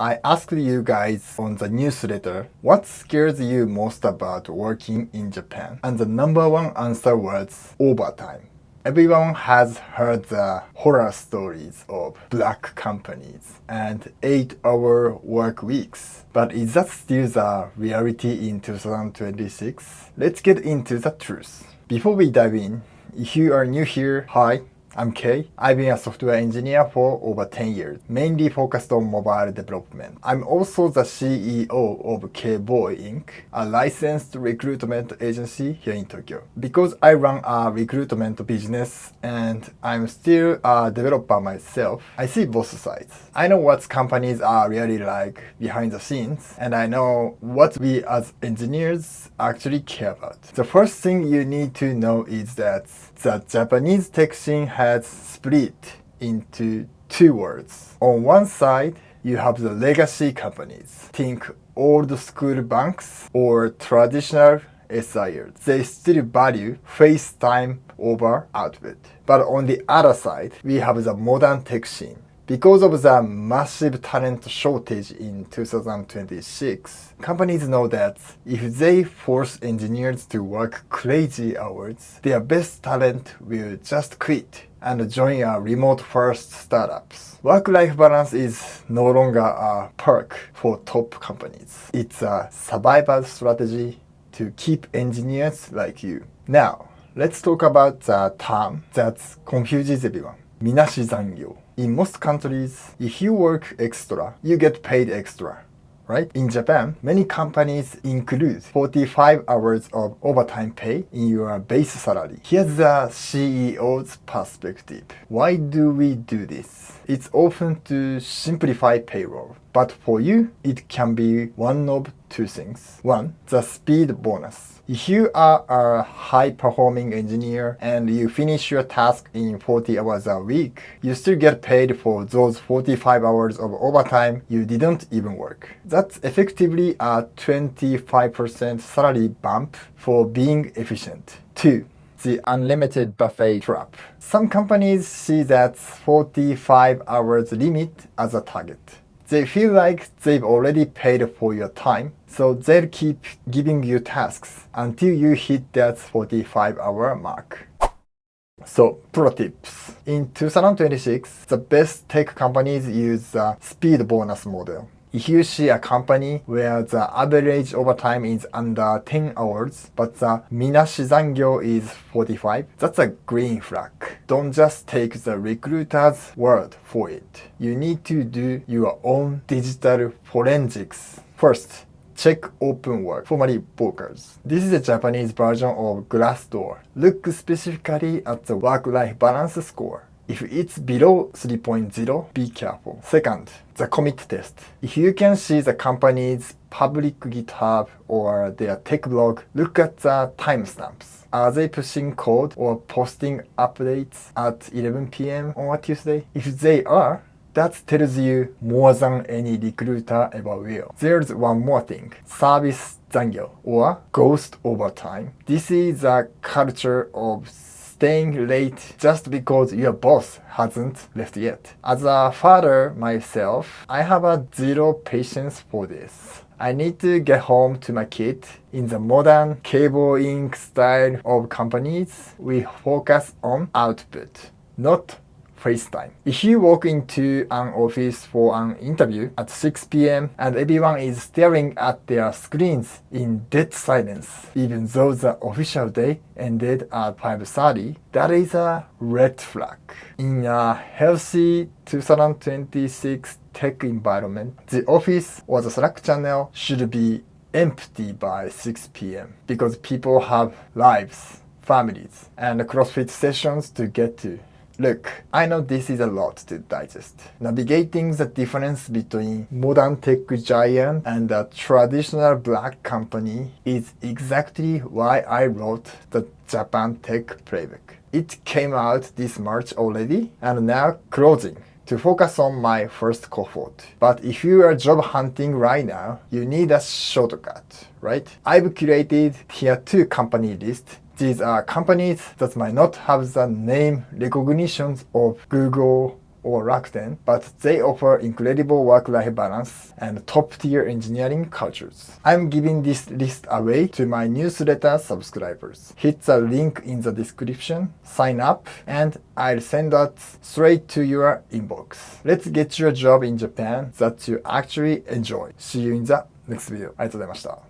I asked you guys on the newsletter what scares you most about working in Japan, and the number one answer was overtime. Everyone has heard the horror stories of black companies and 8-hour work weeks. But is that still the reality in 2026? Let's get into the truth. Before we dive in, if you are new here, hi, I'm Kei. I've been a software engineer for over 10 years, mainly focused on mobile development. I'm also the CEO of K-Boy Inc., a licensed recruitment agency here in Tokyo. Because I run a recruitment business and I'm still a developer myself, I see both sides. I know what companies are really like behind the scenes, and I know what we as engineers actually care about. The first thing you need to know is that the Japanese tech scene has split into two worlds. On one side, you have the legacy companies. Think old school banks or traditional SIers. They still value face time over output. But on the other side, we have the modern tech scene. Because of the massive talent shortage in 2026, companies know that if they force engineers to work crazy hours, their best talent will just quit and join a remote-first startups. Work-life balance is no longer a perk for top companies. It's a survival strategy to keep engineers like you. Now, let's talk about the term that confuses everyone. Minashi Zangyo. In most countries, if you work extra, you get paid extra, right? In Japan, many companies include 45 hours of overtime pay in your base salary. Here's the CEO's perspective. Why do we do this? It's often to simplify payroll. But for you, it can be one of two things. One, the speed bonus. If you are a high-performing engineer and you finish your task in 40 hours a week, you still get paid for those 45 hours of overtime you didn't even work. That's effectively a 25% salary bump for being efficient. Two, the unlimited buffet trap. Some companies see that 45 hours limit as a target. They feel like they've already paid for your time, so they'll keep giving you tasks until you hit that 45-hour mark. So, pro tips. In 2026, the best tech companies use the speed bonus model. If you see a company where the average overtime is under 10 hours, but the Minashi Zangyo is 45, that's a green flag. Don't just take the recruiter's word for it. You need to do your own digital forensics. First, check OpenWork, formerly Vocals. This is a Japanese version of Glassdoor. Look specifically at the work-life balance score. If it's below 3.0, be careful. Second, the commit test. If you can see the company's public GitHub or their tech blog, look at the timestamps. Are they pushing code or posting updates at 11 p.m. on a Tuesday? If they are, that tells you more than any recruiter ever will. There's one more thing. Service Zangyo or ghost overtime. This is a culture of staying late just because your boss hasn't left yet. As a father myself, I have a zero patience for this. I need to get home to my kid. In the modern K-Boy Inc. style of companies, we focus on output, not FaceTime. If you walk into an office for an interview at 6 p.m. and everyone is staring at their screens in dead silence, even though the official day ended at 5:30, that is a red flag. In a healthy 2026 tech environment, the office or the Slack channel should be empty by 6 p.m. because people have lives, families, and CrossFit sessions to get to. Look, I know this is a lot to digest. Navigating the difference between modern tech giant and a traditional black company is exactly why I wrote the Japan Tech Playbook. It came out this March already and now closing to focus on my first cohort. But if you are job hunting right now, you need a shortcut, right? I've created here 2 company lists. These are companies that might not have the name recognitions of Google or Rakuten, but they offer incredible work-life balance and top-tier engineering cultures. I'm giving this list away to my newsletter subscribers. Hit the link in the description, sign up, and I'll send that straight to your inbox. Let's get you a job in Japan that you actually enjoy. See you in the next video. ありがとうございました。